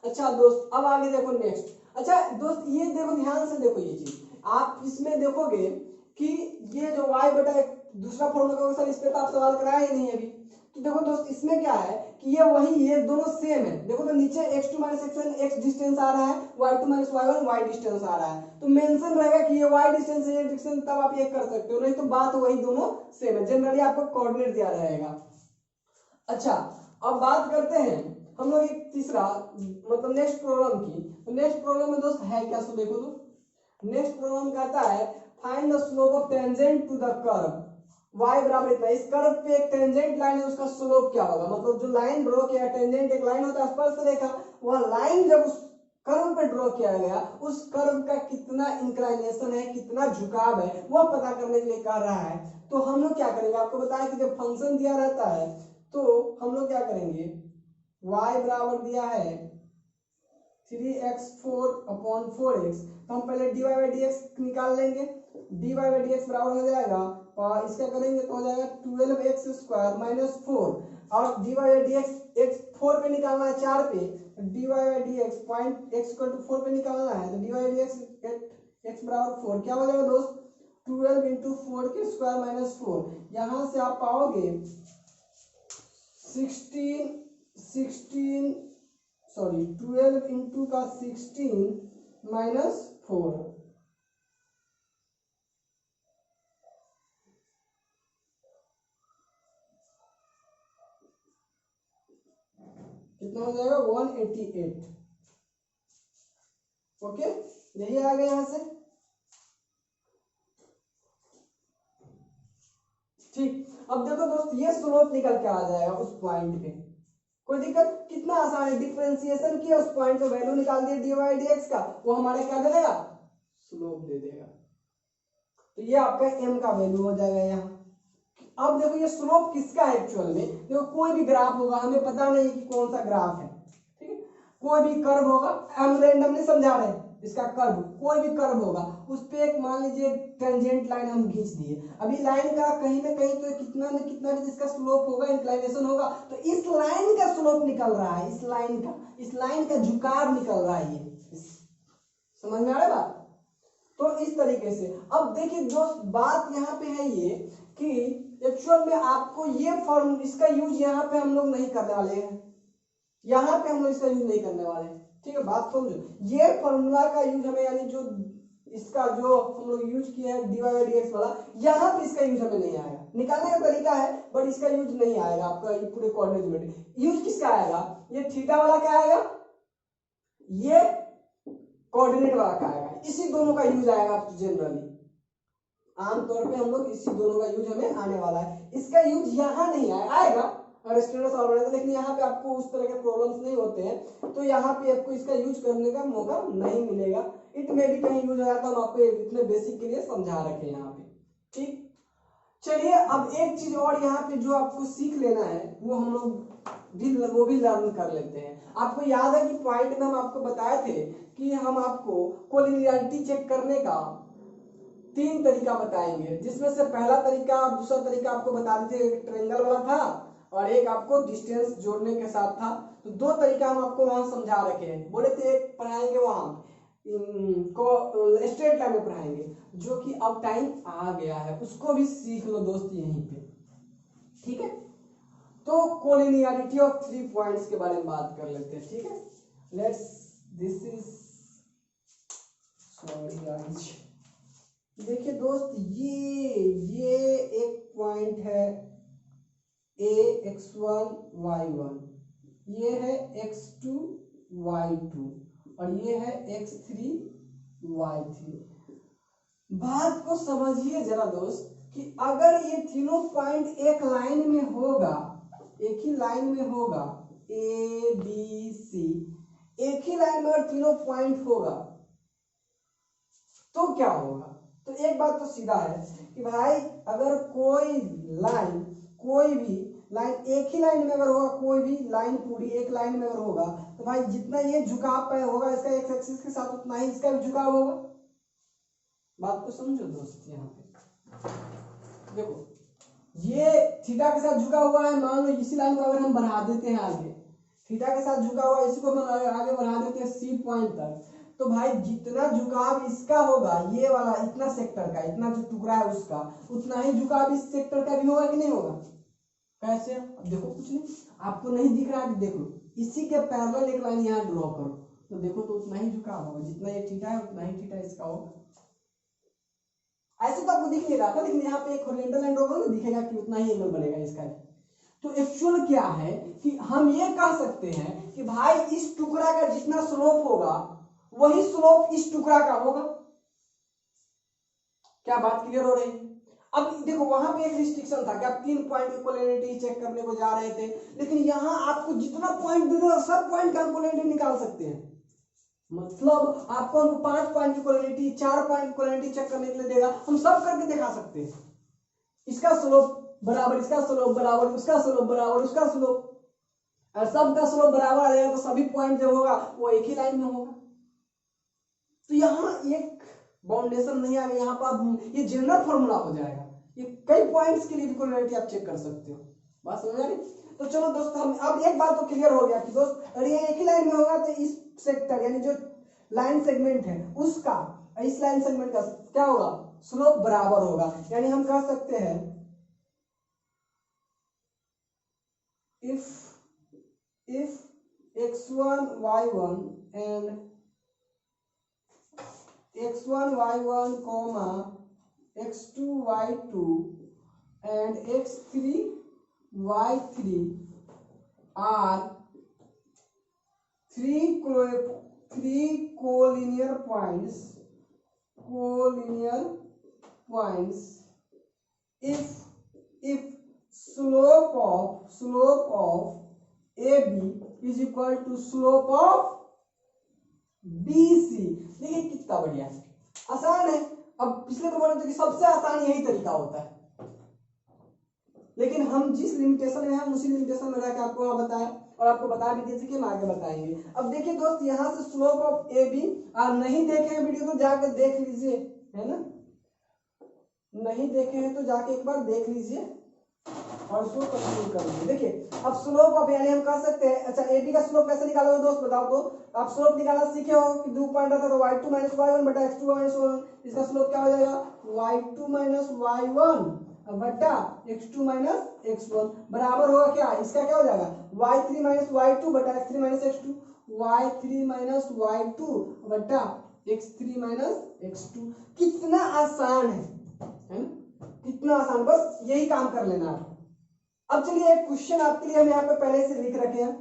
अच्छा दोस्त अब आगे देखो नेक्स्ट। अच्छा दोस्त ये देखो, ध्यान से देखो, ये चीज आप इसमें देखोगे कि ये जो y बटा दूसरा फॉर्मूला का सर इस पे तो आप सवाल कराए नहीं अभी, तो देखो दोस्त इसमें क्या है कि ये वही, ये दोनों सेम है, देखो तो नीचे x2 minus x1 x distance आ रहा है, y2 minus y1 y distance आ रहा है, तो मेंशन रहेगा कि ये y डिस्टेंस है, ये डिस्टेंस, तब आप ये कर सकते हो, नहीं तो बात वही दोनों सेम है, जनरली आपको कोऑर्डिनेट दिया रहेगा। अच्छा अब बात करते हैं हम लोग एक तीसरा मतलब नेक्स्ट प्रॉब्लम की, तो नेक्स्ट प्रॉब्लम में दोस्त है क्या, सो देखो तो नेक्स्ट प्रॉब्लम कहता है find the slope of tangent to the curve, y बराबर इतना, इस कर्व पे एक टेंजेंट लाइन है, उसका स्लोप क्या होगा, मतलब जो लाइन ड्रॉ किया, टेंजेंट एक लाइन होता है स्पर्श रेखा, वह लाइन जब उस कर्व पे ड्रॉ किया गया, उस कर्व का कितना इंक्लाइनेशन है, कितना झुकाव है, वह पता करने के लिए कर रहा है। तो हम लोग क्या करेंगे, आपको बताया कि जब फंक्शन दिया रहता है तो हम लोग क्या करेंगे, y बराबर दिया है 3x4 अपॉन 4x, तो हम पहले dy बाई dx निकाल लेंगे, dy बाई dx बराबर हो जाएगा, और इसका करेंगे तो हो जाएगा 12x स्क्वायर माइनस 4, और dy बाई dx x 4 पे निकालना है 4 पे, dy by dx point x equal to 4 पे निकालना है, तो dy बाई dx x बराबर 4 क्या हो जाएगा दोस्त 12 इंटू 4 के स्क्वायर माइनस 4, यहां से आप पाओगे 12 इंटू का 16 माइनस 4, कितना हो जाएगा 188। ओके यही आ गया यहां से, ठीक। अब देखो दोस्त ये स्लोप निकल के आ जाएगा उस पॉइंट पे, कोई दिक्कत, कितना आसान है, डिफरेंशिएशन किया उस पॉइंट पे वैल्यू निकाल दिया dy बाई dx का, वो हमारे क्या दे देगा स्लोप दे देगा, तो ये आपका m का वैल्यू हो जाएगा यहाँ। अब देखो ये स्लोप किसका है एक्चुअल में, देखो कोई भी ग्राफ होगा, हमें पता नहीं कि कौन सा ग्राफ है, ठीक है, कोई भी कर्व होगा, हम रैंडमली समझा रहे हैं, इसका कर्व कोई भी कर्व होगा, उस पे एक मान लीजिए टेंजेंट लाइन हम खींच दिए, अभी लाइन का कहीं ना कहीं तो कितना न कितना जिसका स्लोप होगा, इंक्लाइनेशन होगा, तो इस लाइन का स्लोप निकल रहा है, इस लाइन का झुकाव निकल रहा है, ये समझ में आ रहा है बात। तो इस तरीके से अब देखिए दोस्त बात यहाँ पे है ये कि एक्चुअल में आपको ये फॉर्म, इसका यूज यहाँ पे हम लोग नहीं करने वाले हैं, यहाँ पे हम लोग इसका यूज नहीं करने वाले हैं, ठीक है, बात समझो, ये फॉर्मूला का यूज हमें, यानी जो इसका जो हम लोग यूज किया है dy बाई dx वाला, यहाँ पे इसका यूज हमें नहीं आएगा, निकालने का तरीका है बट इसका यूज नहीं आएगा आपका, ये पूरे कोऑर्डिनेट में यूज किसका आएगा, ये थीटा वाला क्या आएगा, ये कोऑर्डिनेट वाला का आएगा, इसी दोनों का यूज आएगा जनरली, आमतौर पे हम लोग इसी दोनों का यूज हमें आने वाला है, इसका यूज यहाँ नहीं आएगा अगर स्टैंडर्ड सॉल्व रहेगा, लेकिन यहाँ पे आपको उस तरह के प्रॉब्लम्स नहीं होते हैं, तो यहाँ पे आपको इसका यूज करने का मौका नहीं मिलेगा, इट में भी कहीं यूज आया तो हम आपको इतने बेसिक के लिए समझा रखे हैं यहाँ पे, ठीक। चलिए अब एक चीज और यहाँ पे जो आपको सीख लेना है वो हम लोग भी लर्न कर लेते हैं। आपको याद है कि पॉइंट में हम आपको बताए थे कि हम आपको कोलिनियरिटी चेक करने का 3 तरीका बताएंगे, जिसमें से पहला तरीका और दूसरा तरीका आपको बता देते, एक ट्रायंगल वाला था और एक आपको डिस्टेंस जोड़ने के साथ था। तो 2 तरीका हम आपको वहां समझा रखे हैं, बोले थे एक पढ़ाएंगे वहां को स्ट्रेट लाइन में पढ़ाएंगे, जो कि अब टाइम आ गया है, उसको भी सीख लो दोस्त यहीं पे, ठीक है। तो कोलिनियरिटी ऑफ 3 पॉइंट्स के बारे में बात कर लेते हैं, ठीक है। Let's this is sorry guys, देखिए दोस्त ये एक पॉइंट है a x1 y1, ये है x2 y2 और ये है x3 y3। बात को समझिए जरा दोस्त कि अगर ये तीनों पॉइंट एक लाइन में होगा, एक ही लाइन में होगा, a b c एक ही लाइन में अगर तीनों पॉइंट होगा तो क्या होगा। तो एक बात तो सीधा है कि भाई अगर कोई भी लाइन एक ही लाइन में अगर होगा, कोई भी लाइन पूरी एक लाइन में अगर होगा, तो भाई जितना ये झुकाव पे होगा इसका एक्स एक्सिस के साथ उतना ही इसका भी झुकाव होगा। बात को समझो दोस्त, यहाँ पे देखो ये थीटा के साथ झुका हुआ है, मान लो इसी लाइन को अगर हम बढ़ा देते हैं आगे, थीटा के साथ झुका हुआ इसी को हम आगे बढ़ा देते हैं सी पॉइंट तक, तो भाई जितना झुकाव इसका होगा, ये वाला इतना सेक्टर का, इतना जो टुकड़ा है उसका, उतना ही झुकाव इस सेक्टर का भी होगा कि नहीं होगा। कैसे? अब देखो कुछ नहीं, आपको नहीं दिख रहा है, देखो इसी के पैरेलल एक लाइन यहाँ ड्रॉ करो, तो देखो तो उतना ही झुकाव होगा, जितना ये थीटा है उतना ही थीटा इसका होगा। ऐसे तो आपको दिख नहीं रहा था, लेकिन यहाँ पे एक हॉरिजॉन्टल लाइन ड्रॉ करोगे दिखेगा कि उतना ही एंगल बनेगा इसका। तो एक्चुअल क्या है कि हम ये कह सकते हैं कि भाई इस टुकड़ा का जितना स्लोप होगा वही स्लोप इस टुकड़ा का होगा। क्या बात क्लियर हो रही है? अब देखो वहां पे एक रिस्ट्रिक्शन था कि आप 3 पॉइंट की कोलिनियरिटी चेक करने को जा रहे थे, लेकिन यहां आपको जितना पॉइंट दे दो सब पॉइंट का कोलिनियरिटी निकाल सकते हैं। मतलब आपको हमको 5 पॉइंट की कोलिनियरिटी, 4 पॉइंट की कोलिनियरिटी चेक करने के लिए देगा, हम सब करके दिखा सकते हैं। इसका स्लोप बराबर, इसका स्लोप बराबर, उसका स्लोप बराबर, उसका स्लोप, और सबका स्लोप बराबर आ जाएगा, तो सभी पॉइंट जो होगा वो एक ही लाइन में होगा। तो यहाँ एक बाउंडेशन नहीं आएगा, यहाँ पर ये जनरल फॉर्मूला हो जाएगा, ये कई पॉइंट्स के लिए भी कोलिनियरिटी आप चेक कर सकते हो। बात समझ आ रही? तो चलो दोस्त, हम अब एक बात तो क्लियर हो गया कि दोस्त अगर ये एक ही लाइन में होगा तो इस सेक्टर यानी जो लाइन सेगमेंट है उसका इस लाइन सेगमेंट का क्या होगा, स्लोप बराबर होगा। यानी हम कह सकते हैं if x1 y1 and x1 y1 comma x2 y2 and x3 y3 are three collinear points if slope of AB is equal to slope of BC। देखिए कितना बढ़िया, आसान है। अब पिछले तो बोले थे कि सबसे आसान यही तरीका होता है, लेकिन हम जिस लिमिटेशन में हैं उसी लिमिटेशन में रहकर आपको वहां बताया और आपको बता भी दिए थे कि हम आगे बताएंगे। अब देखिए दोस्त, यहाँ से स्लोप ऑफ AB आप नहीं देखे हैं वीडियो तो जाके देख लीजिए, है ना। नहीं देखे हैं तो जाके एक बार देख लीजिए और उसको कंटिन्यू कर लीजिए। देखिए अब स्लोप ऑफ यानी हम कह सकते हैं, अच्छा AB का स्लोप कैसे निकालोगे दोस्त बताओ तो। आप स्लोप निकालना सीखे हो कि 2 पॉइंट रहता तो y2 माइनस y1 बटा x2 माइनस y1, इसका स्लोप क्या हो जाएगा y2 माइनस y1 बटा x2 माइनस x1 बराबर होगा क्या, इसका क्या हो जाएगा y3 माइनस y2 बटा x3 minus x2, y3 minus y2 बटा x3 माइनस x2। कितना आसान है ना, कितना आसान, बस यही काम कर लेना है। अब चलिए एक क्वेश्चन आपके लिए हम यहाँ पे पहले से लिख रखे हैं,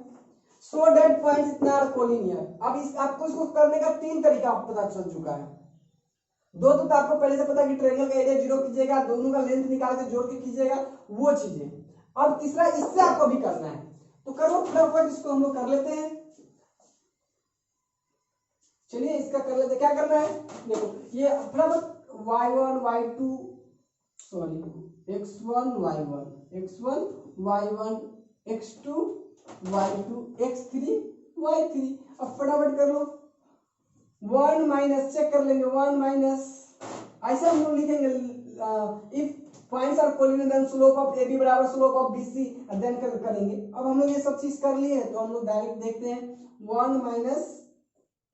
सो डेट पॉइंट्स इतना आर कोलिनियर। अब इस आपको इसको करने का 3 तरीका पता चल चुका है। 2 तो आपको पहले से पता कि ट्रायंगल का एरिया 0 कीजिएगा, दोनों का लेंथ निकाल के जोड़ के कीजिएगा वो चीजें। अब तीसरा इससे आपको भी करना है, तो करो फटाफट इसको हम लोग कर लेते हैं। चलिए इसका कर लेते, क्या करना है देखो, ये फटाफट y1 y2 x1 y1 x1 y1 x2 y2 x3 y3। अब फटाफट कर लो, 1 माइनस चेक कर लेंगे, 1 माइनस ऐसे हम लोग लिखेंगे if points are collinear then slope of AB बराबर स्लोप ऑफ BC देन करेंगे। अब हम लोग ये सब चीज कर लिए हैं तो हम लोग डायरेक्ट देखते हैं 1 minus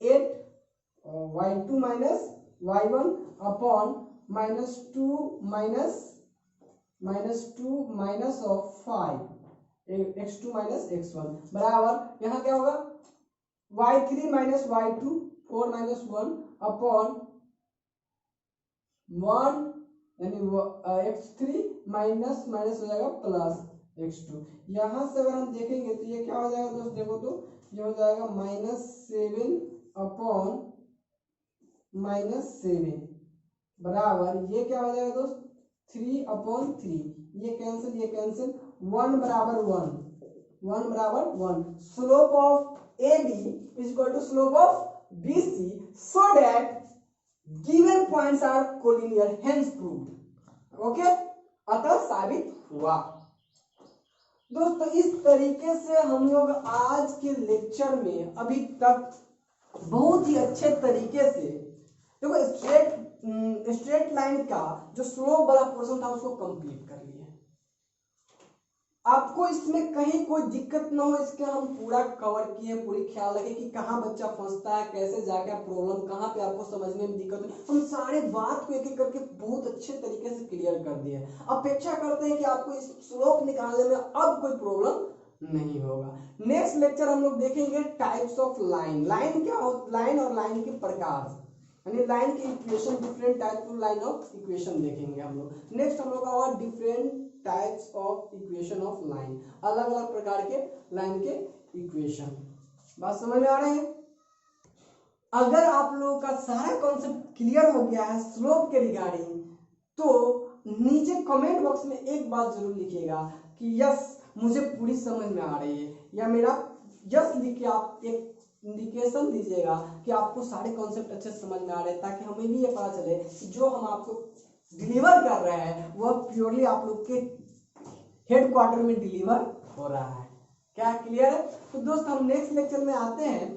8 y2 minus y1 upon -2 minus of 5 x2 minus x1 बराबर यहाँ क्या होगा y3 minus y2 4 minus 1 upon 1 यानी x3 माइनस हो जाएगा प्लस x2। यहाँ से अगर हम देखेंगे तो ये क्या हो जाएगा दोस्त, देखो तो ये हो जाएगा -7 अपॉन -7 बराबर ये क्या हो जाएगा दोस्त 3 अपॉन 3। ये कैंसिल 1 बराबर 1 slope of AB is equal to slope of BC so that given points are collinear hence proved। Okay, अतः साबित हुआ। दोस्तों इस तरीके से हम लोग आज के लेक्चर में अभी तक बहुत ही अच्छे तरीके से देखो स्ट्रेट लाइन का जो स्लोप वाला पोर्शन था उसको कंप्लीट कर लिया। आपको इसमें कहीं कोई दिक्कत ना हो इसके हम पूरा कवर किए, पूरी ख्याल रखें कि कहाँ बच्चा फंसता है, कैसे जाके प्रॉब्लम कहाँ पे आपको समझने में दिक्कत है, हम सारे बात को एक एक करके बहुत अच्छे तरीके से क्लियर कर दिए। अपेक्षा करते हैं कि आपको इस स्लोप निकालने में अब कोई प्रॉब्लम नहीं होगा। नेक्स्ट लेक्चर हम लोग देखेंगे टाइप्स ऑफ लाइन। लाइन क्या हो, लाइन और लाइन के प्रकार यानी लाइन की equation, different types of line of equation देखेंगे हम लोग। नेक्स्ट हम लोग का और different types of equation of line, अलग अलग प्रकार के लाइन के इक्वेशन। बात समझ में आ रही है? अगर आप लोगों का सारा कॉन्सेप्ट क्लियर हो गया है स्लोप के रिगार्डिंग तो नीचे कमेंट बॉक्स में एक बात जरूर लिखिएगा कि यस मुझे पूरी समझ में आ रही है, या मेरा यस लिख के आप एक इंडिकेशन दीजिएगा कि आपको सारे कॉन्सेप्ट अच्छे से समझ में आ रहे हैं, ताकि हमें भी ये पता चले कि जो हम आपको डिलीवर कर रहे हैं वह प्योरली आप लोग के हेड क्वार्टर में डिलीवर हो रहा है। क्या क्लियर है? तो दोस्त हम नेक्स्ट लेक्चर में आते हैं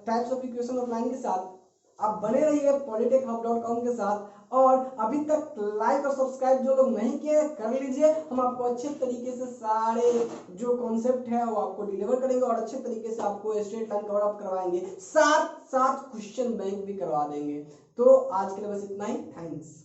types of equation of line के साथ। आप बने रहिए polytechhub.com के साथ, और अभी तक लाइक और सब्सक्राइब जो लोग नहीं किए कर लीजिए। हम आपको अच्छे तरीके से सारे जो कॉन्सेप्ट है वो आपको डिलीवर करेंगे और अच्छे तरीके से आपको स्ट्रेट लाइन कवर अप करवाएंगे, साथ साथ क्वेश्चन बैंक भी करवा देंगे। तो आज के लिए बस इतना ही, थैंक्स।